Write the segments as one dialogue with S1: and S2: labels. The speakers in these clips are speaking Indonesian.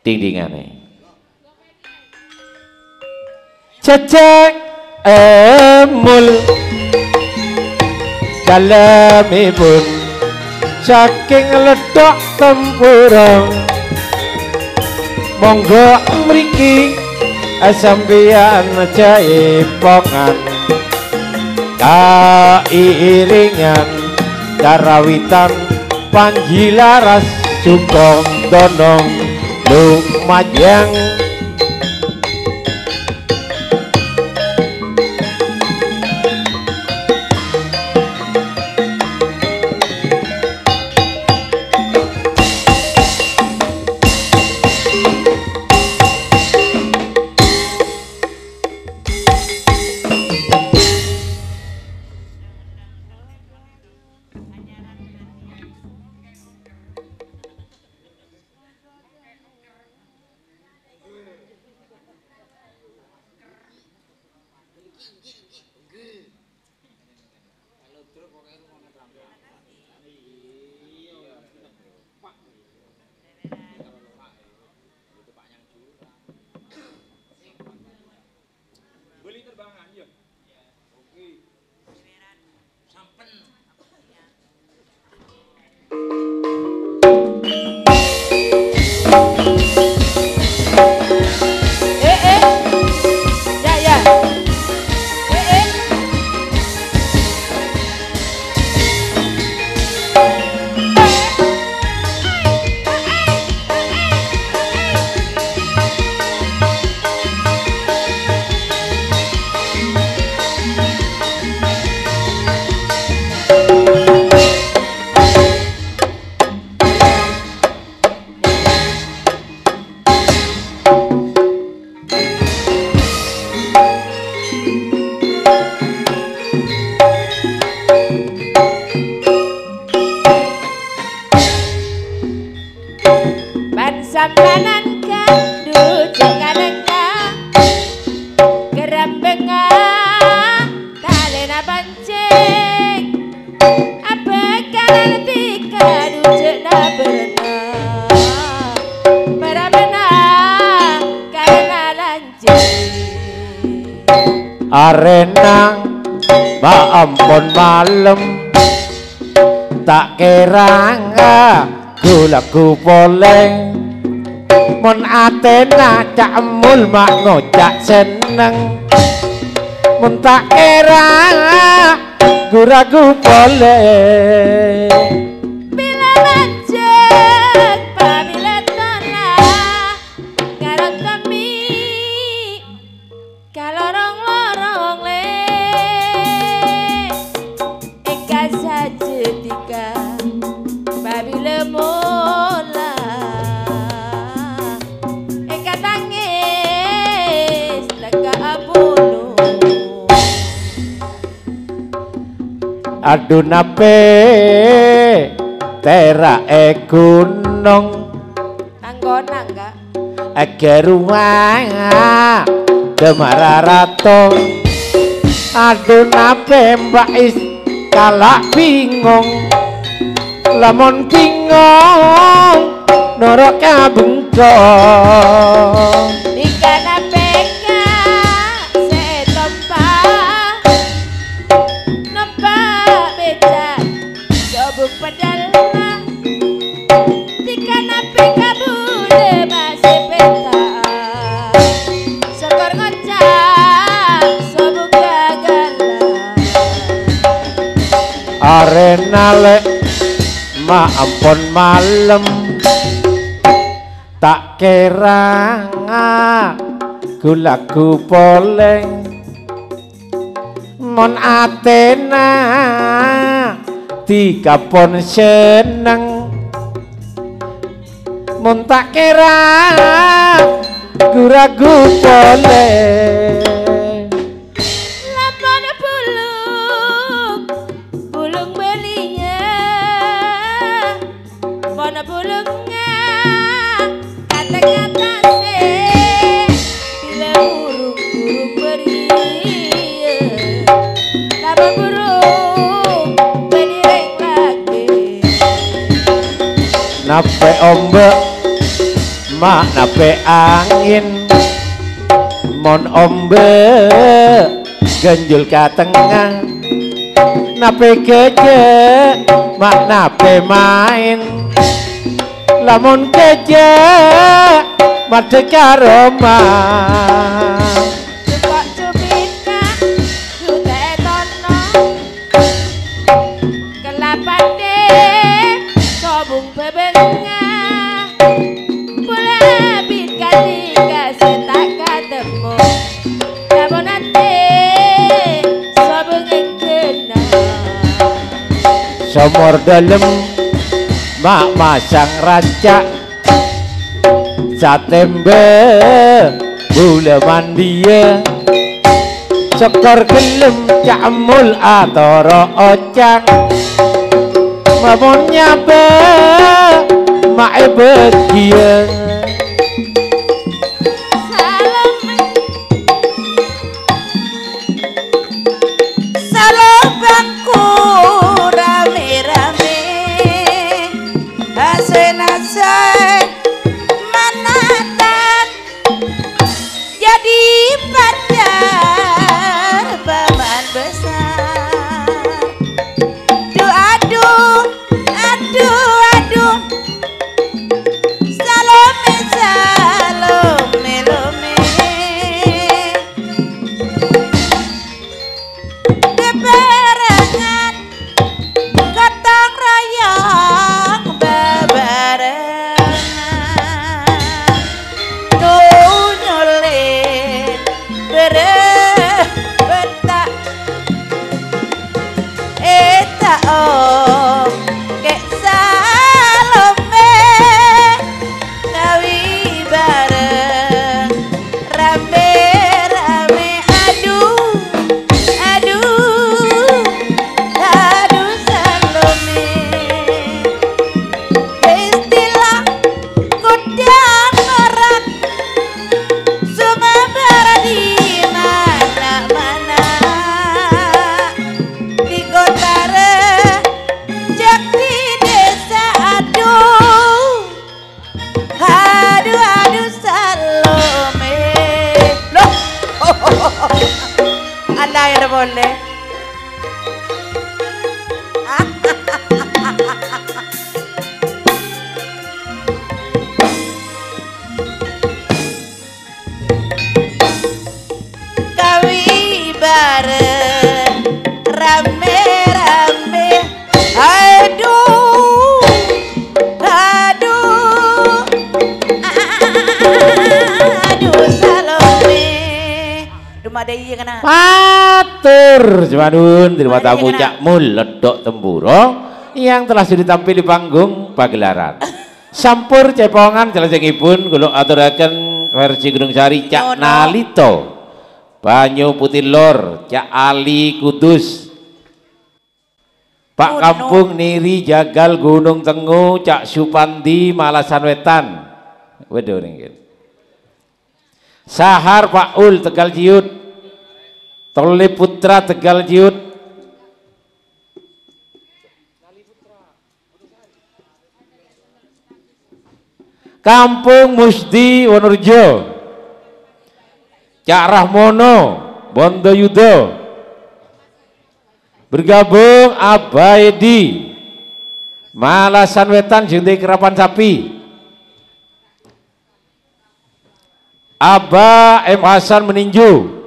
S1: dindingane. Cecek emul dalemipun saking ledok tempurung monggo mriki sampeyan jaipongan kairingan karawitan panjilaras sugong donong lumajang arena ampun malem tak kerang lagu poleng mon Athena cak emul mak ngocak seneng mon tak kerang ragu poleng
S2: bila lanjut pamila tanah ngarang kami kalau lorong le eka saja tika pamila mola eka tangis lega abulu
S1: aduh nape tera gunung
S2: anggona enggak
S1: rumah demararato aduh nape mbak is kalak bingung lamon bingung norok kabengkong
S2: ikan apeka setompak nampak beca sobuk pedalma ikan apeka bule masih peta sokor ngocak sobuk gagala
S1: arena lek ma ampun malem tak kerang lagu poleng mon Athena dikapon seneng mon tak kerang ragu poleng
S2: lapana bulung belinya mana bulungnya kata-kata bila burung beri lama burung beriring lagi
S1: nape ombak mak nape angin mon ombe genjul ka tengah nape keje mak nape main lamun keje mate karo mak
S2: Kok cubika sudah tono kelapane sobung bebenga boleh bikin dikasih tak ketemu namun nanti sobung yang kena
S1: somor dalem mak masang rancak satembe bule mandia sekor gelem camul atoro ocang mamun nyabe mak begia
S2: salam bangku rame-rame asen-asen manatan jadi pacar paman besar aduh salome lome bebarengan gotong royong bebarengan tuh nyulit betak eta om kek salome ngawi bareng rame-rame aduh salome istilah kudang orang sumber di mana-mana di kota rejak di desa aduh salome loh anda yang boleh kawi bareng rame-rame aduh salome rumah deui kana
S1: matur Jumanun terima tamu Cak Mul Ledok Tempuro yang telah sudah tampil di panggung pagelaran sampur cepongan salajengipun kula aturaken versi Gunung Sari Cak Nalito Banyu Putih Lor Cak Ali Kudus Pak Kampung Niri Jagal Gunung Tenggu Cak Supandi Malasan Wetan waduh ringkit Sahar Pak Ul Tegal Ciut Tole Putra Tegal Ciut Kampung Musdi Wonorejo Cak Rahmono Bondo Yudo bergabung Abaidi Malasan Wetan Jende Kerapan Sapi Aba M. Hasan Meninju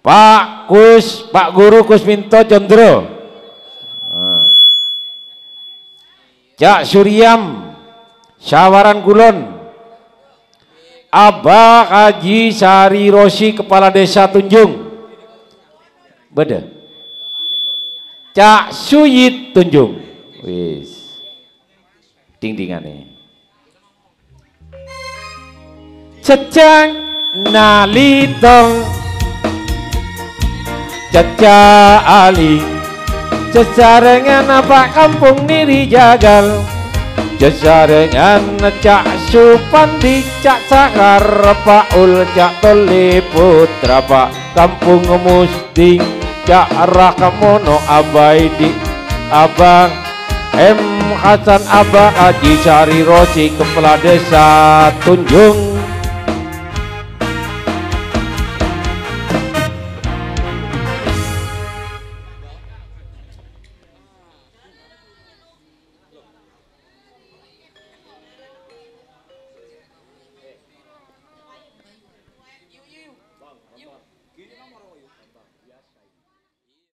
S1: Pak Guru Kusminto Condro Cak Suryam Sawaran Kulon Aba Haji Sari Rosi Kepala Desa Tunjung beda Cak Suyit Tunjung wis ding-dingane Cecang Nalitong Caca Ali Cesarengan Pak Kampung Niri Jagal Cesarengan Cak Supandi Cak Sahar Pak Ul Cak Tole Putra Pak Kampung Musting Cak Rahmono Abaidi Abang M. Hasan Abah Haji Cari Rosi Kepala Desa Tunjung